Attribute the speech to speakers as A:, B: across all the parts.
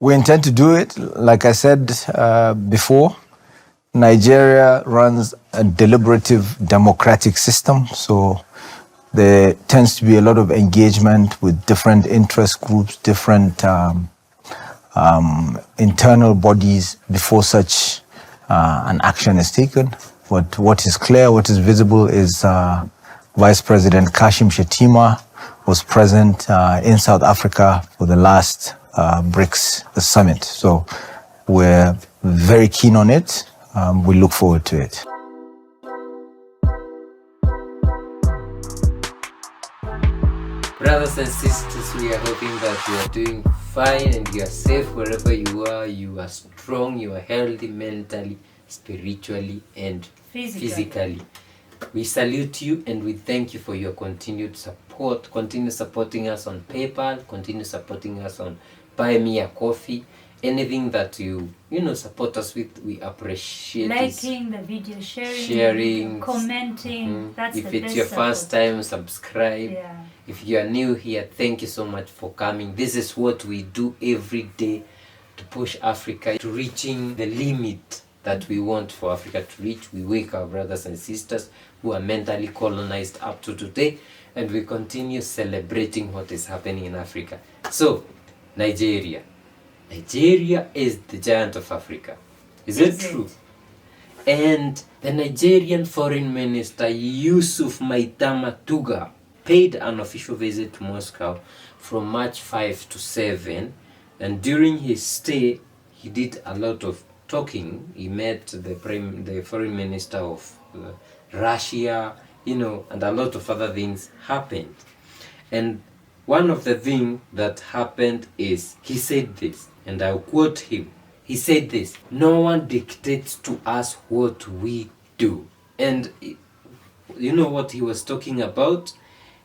A: We intend to do it. Like I said before, Nigeria runs a deliberative democratic system, so there tends to be a lot of engagement with different interest groups, different internal bodies before such an action is taken. But what is clear, what is visible is Vice President Kashim Shettima was present in South Africa for the last Brics summit. So we're very keen on it. We look forward to it.
B: Brothers and sisters, we are hoping that you are doing fine and you are safe wherever you are strong, you are healthy mentally, spiritually and physically. We salute you and we thank you for your continued support. Continue supporting us on PayPal, continue supporting us on Buy Me a Coffee. Anything that you support us with, we appreciate.
C: Liking the video, sharing, commenting. That's
B: if
C: the
B: it's
C: best
B: your
C: support.
B: first time, subscribe.
C: Yeah.
B: If you are new here, thank you so much for coming. This is what we do every day to push Africa to reaching the limit that we want for Africa to reach. We wake our brothers and sisters who are mentally colonized up to today, and we continue celebrating what is happening in Africa. So, Nigeria is the giant of Africa. Is it true? And the Nigerian Foreign Minister Yusuf Maitama Tuga paid an official visit to Moscow from March 5 to 7, and during his stay he did a lot of talking. He met the foreign minister of Russia, and a lot of other things happened. And one of the things that happened is he said this, and I'll quote him. He said this: "No one dictates to us what we do." And you know what he was talking about?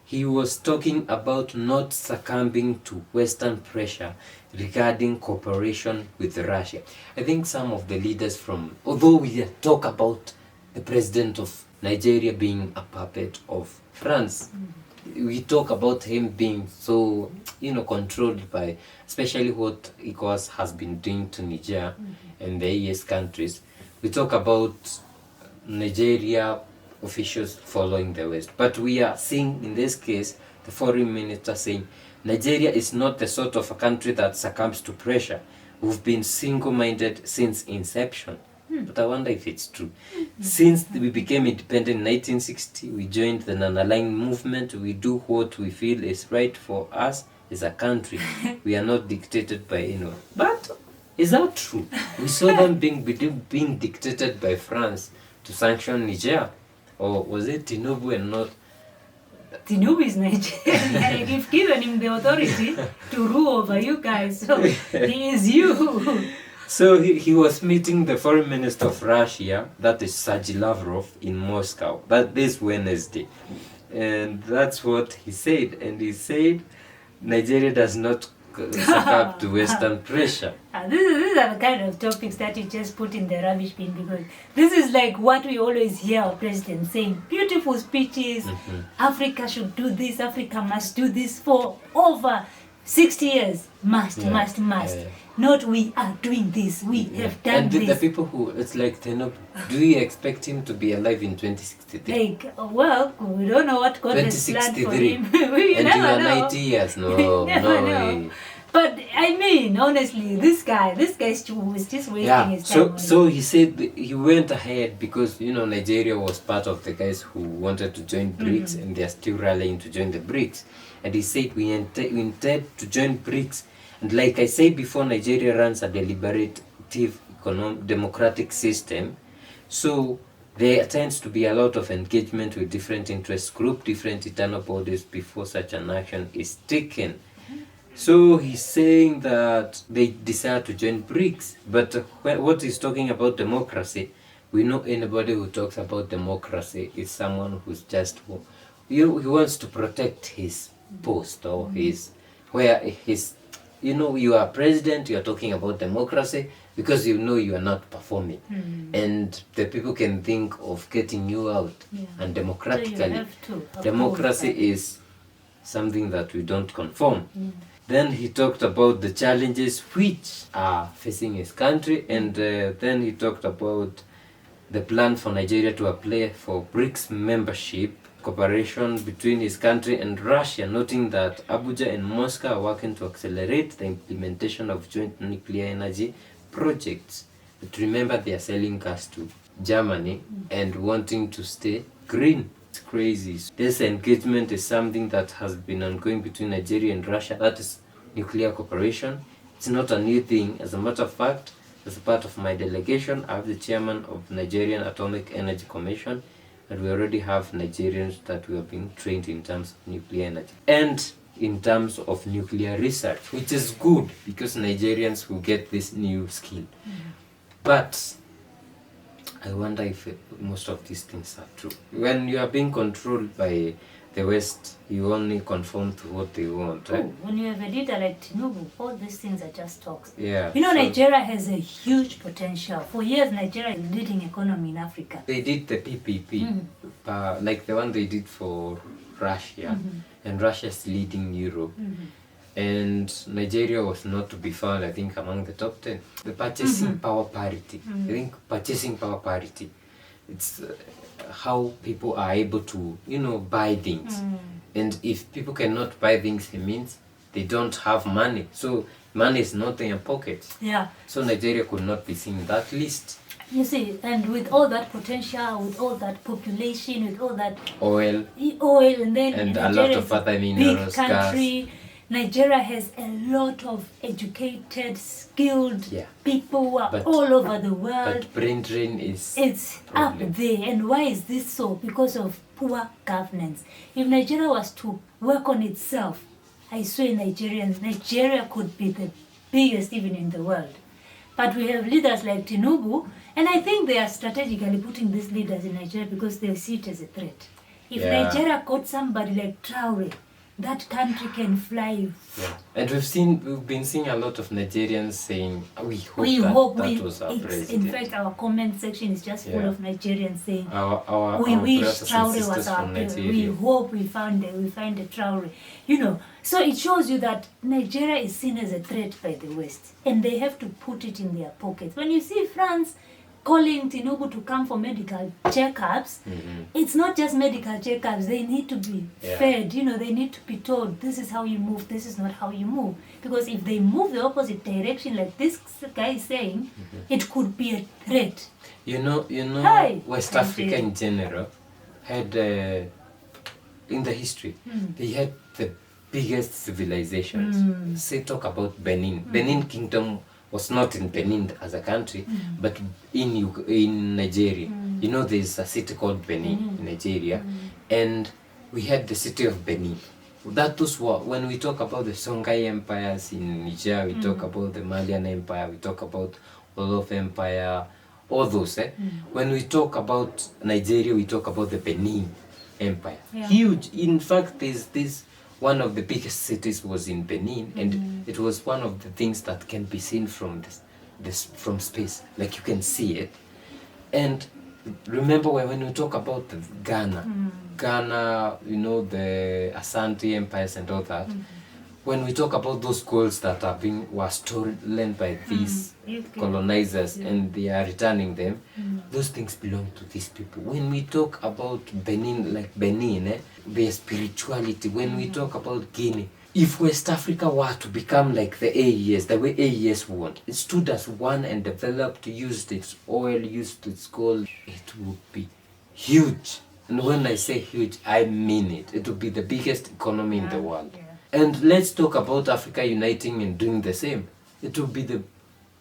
B: He was talking about not succumbing to Western pressure regarding cooperation with Russia. I think some of the leaders although we talk about the president of Nigeria being a puppet of France, we talk about him being so, controlled by, especially what ECOWAS has been doing to Niger and the ES countries. We talk about Nigeria officials following the West. But we are seeing, in this case, the foreign minister saying, Nigeria is not the sort of a country that succumbs to pressure. We've been single-minded since inception. But I wonder if it's true. Since we became independent in 1960, we joined the non-aligned movement. We do what we feel is right for us as a country. We are not dictated by anyone. But is that true? We saw them being dictated by France to sanction Niger. Or was it Tinubu and not?
C: Tinubu is Nigerian. You've given him the authority to rule over you guys, so he is you.
B: So he was meeting the foreign minister of Russia, that is Sergei Lavrov, in Moscow, this Wednesday. And that's what he said. And he said Nigeria does not succumb to Western pressure.
C: These are the kind of topics that you just put in the rubbish bin, because this is like what we always hear our president saying. Beautiful speeches, Africa should do this, Africa must do this for over 60 years. Must. Yeah. Not we are doing this, we have done this. And
B: the people who, it's like, do you expect him to be alive in 2063?
C: We don't know what God has planned for him. We
B: and
C: never
B: you are
C: know.
B: 90 years, no way.
C: But I mean, honestly, this guy was just wasting his time.
B: So he said he went ahead because, Nigeria was part of the guys who wanted to join BRICS, and they are still rallying to join the BRICS. And he said, we intend to join BRICS. And like I said before, Nigeria runs a deliberative democratic system. So there tends to be a lot of engagement with different interest groups, different internal bodies before such an action is taken. So he's saying that they desire to join BRICS. But what he's talking about democracy, we know anybody who talks about democracy is someone who's just, he wants to protect his post or you are president, you are talking about democracy because you are not performing. And the people can think of getting you out. And democratically, democracy is something that we don't conform. Then he talked about the challenges which are facing his country, and then he talked about the plan for Nigeria to apply for Brics membership, cooperation between his country and Russia, noting that Abuja and Moscow are working to accelerate the implementation of joint nuclear energy projects. But remember, they are selling gas to Germany and wanting to stay green. It's crazy. This engagement is something that has been ongoing between Nigeria and Russia. That is nuclear cooperation. It's not a new thing. As a matter of fact, as a part of my delegation, I have the chairman of Nigerian Atomic Energy Commission, and we already have Nigerians that we are being trained in terms of nuclear energy and in terms of nuclear research, which is good because Nigerians will get this new skill. But I wonder if most of these things are true. When you are being controlled by the West, you only conform to what they want, right?
C: When you have a leader like Tinubu, all these things are just talks.
B: Yeah.
C: You know, so Nigeria has a huge potential. For years, Nigeria is leading economy in Africa.
B: They did the PPP, like the one they did for Russia, and Russia's leading Europe. And Nigeria was not to be found, I think, among the top 10. The purchasing power parity. I think purchasing power parity, it's how people are able to, buy things. And if people cannot buy things, it means they don't have money. So money is not in your pockets.
C: Yeah.
B: So Nigeria could not be seen in that list.
C: You see, and with all that potential, with all that population, with all that
B: oil,
C: and then
B: and
C: Nigeria
B: a lot of other minerals,
C: big country. Gas. Nigeria has a lot of educated, skilled people who are all over the world.
B: But brain drain is
C: it's up there. And why is this so? Because of poor governance. If Nigeria was to work on itself, I swear Nigeria could be the biggest even in the world. But we have leaders like Tinubu, and I think they are strategically putting these leaders in Nigeria because they see it as a threat. If Nigeria got somebody like Traore, that country can fly.
B: Yeah. And we've been seeing a lot of Nigerians saying, we hope that was our president.
C: In fact, our comment section is just full of Nigerians saying,
B: we
C: wish Traore was our president. We hope we find a Traore. So it shows you that Nigeria is seen as a threat by the West, and they have to put it in their pockets. When you see France calling Tinubu to come for medical checkups, it's not just medical checkups. They need to be fed. They need to be told, this is how you move, this is not how you move. Because if they move the opposite direction, like this guy is saying, it could be a threat.
B: West Africa in general had, in the history, they had the biggest civilizations. Say, talk about Benin. Benin Kingdom was not in Benin as a country, but in Nigeria. There's a city called Benin in Nigeria, and we had the city of Benin. That was when we talk about the Songhai empires in Niger, we talk about the Malian Empire, we talk about Wolof Empire, all those. When we talk about Nigeria, we talk about the Benin Empire. Huge. In fact, there's this. One of the biggest cities was in Benin, and it was one of the things that can be seen from from space. Like, you can see it. And remember when we talk about Ghana, the Asante empires and all that. When we talk about those goals that were stolen by these colonizers and they are returning them, those things belong to these people. When we talk about Benin, their spirituality, when we talk about Guinea, if West Africa were to become like the AES, the way AES want, it stood as one and developed, used its oil, used its gold, it would be huge. And when I say huge, I mean it. It would be the biggest economy in the world. And let's talk about Africa uniting and doing the same. It will be the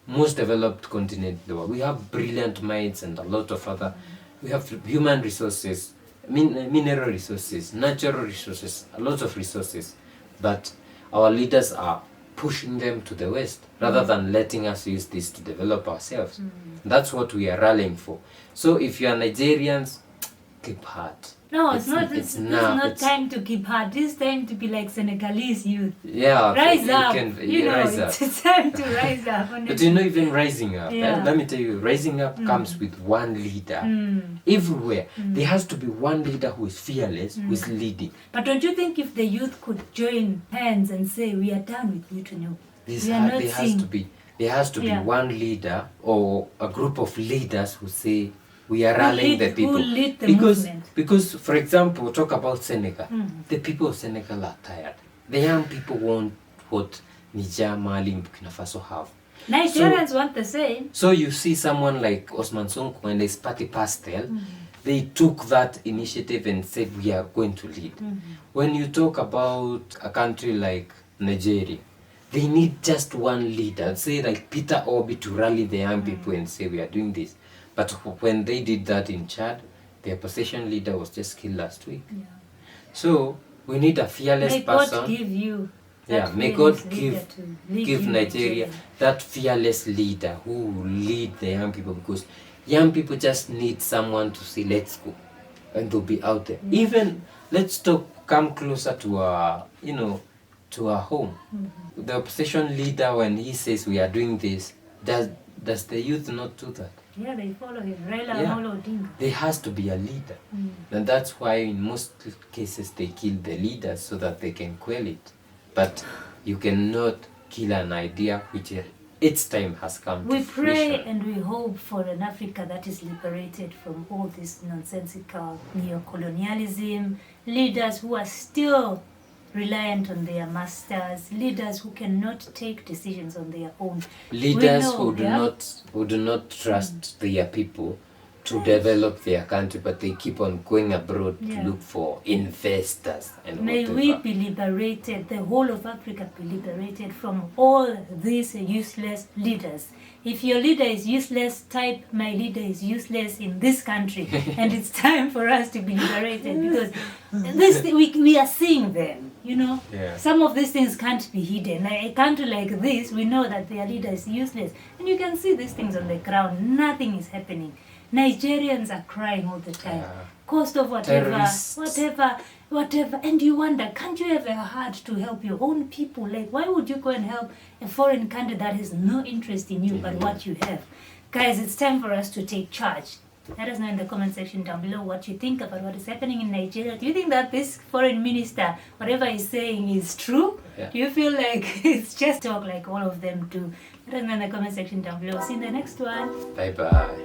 B: most developed continent in the world. We have brilliant minds and a lot of other. We have human resources, mineral resources, natural resources, a lot of resources. But our leaders are pushing them to the West rather than letting us use this to develop ourselves. That's what we are rallying for. So if you are Nigerians, keep heart.
C: No, it's not.
B: It's
C: It's
B: now.
C: not
B: It's,
C: time to keep hard. This time to be like Senegalese youth.
B: yeah,
C: Rise
B: you
C: up.
B: can
C: You know,
B: rise up.
C: it's time to rise up.
B: But
C: Honestly.
B: you know, even rising up,
C: Yeah.
B: let me tell you, rising up comes with one leader. Everywhere. There has to be one leader who is fearless, who is leading.
C: But don't you think if the youth could join hands and say, we are done with you to know. We are not
B: There
C: seeing.
B: has to be
C: Yeah.
B: one leader or a group of leaders who say we are
C: Who
B: rallying the
C: lead- who
B: people.
C: lead the
B: because
C: movement.
B: because for example, talk about Senegal. The people of Senegal are tired. The young people want what Niger, Mali, and Burkina Faso have.
C: Nigerians want the same.
B: So you see someone like Osman Sonko and his party Pastel, they took that initiative and said we are going to lead. When you talk about a country like Nigeria, they need just one leader, say like Peter Obi, to rally the young people and say we are doing this. But when they did that in Chad, the opposition leader was just killed last week.
C: Yeah.
B: So we need a fearless
C: May
B: person.
C: God give you.
B: Yeah,
C: that
B: may
C: fearless
B: God
C: leader to lead
B: give
C: you
B: Nigeria that fearless leader who will lead the young people, because young people just need someone to say let's go, and they'll be out there. Even let's come closer to our to our home. The opposition leader, when he says we are doing this, does the youth not do that?
C: Yeah, they follow him. Raila
B: Yeah.
C: Amolo Odinga.
B: There has to be a leader. And that's why in most cases they kill the leaders so that they can quell it. But you cannot kill an idea which its time has come
C: We
B: to
C: pray
B: fruition.
C: and we hope for an Africa that is liberated from all this nonsensical neo-colonialism, leaders who are still reliant on their masters, leaders who cannot take decisions on their own.
B: Leaders
C: We know,
B: who do not trust their people to develop their country, but they keep on going abroad
C: Yeah.
B: to look for investors and
C: May
B: whatever.
C: we be liberated, the whole of Africa be liberated from all these useless leaders. If your leader is useless, type my leader is useless in this country. And it's time for us to be liberated, because we are seeing them, you know.
B: Yeah.
C: Some of these things can't be hidden. Like a country like this, we know that their leader is useless. And you can see these things on the ground. Nothing is happening. Nigerians are crying all the time.
B: Yeah.
C: Cost of whatever,
B: Terrorists.
C: whatever. And you wonder, can't you have a heart to help your own people? Like, why would you go and help a foreign country that has no interest in you but what you have? Guys, it's time for us to take charge. Let us know in the comment section down below what you think about what is happening in Nigeria. Do you think that this foreign minister, whatever he's saying, is true?
B: Yeah.
C: Do you feel like it's just talk like all of them do? Let us know in the comment section down below. See you in the next one.
B: Bye bye.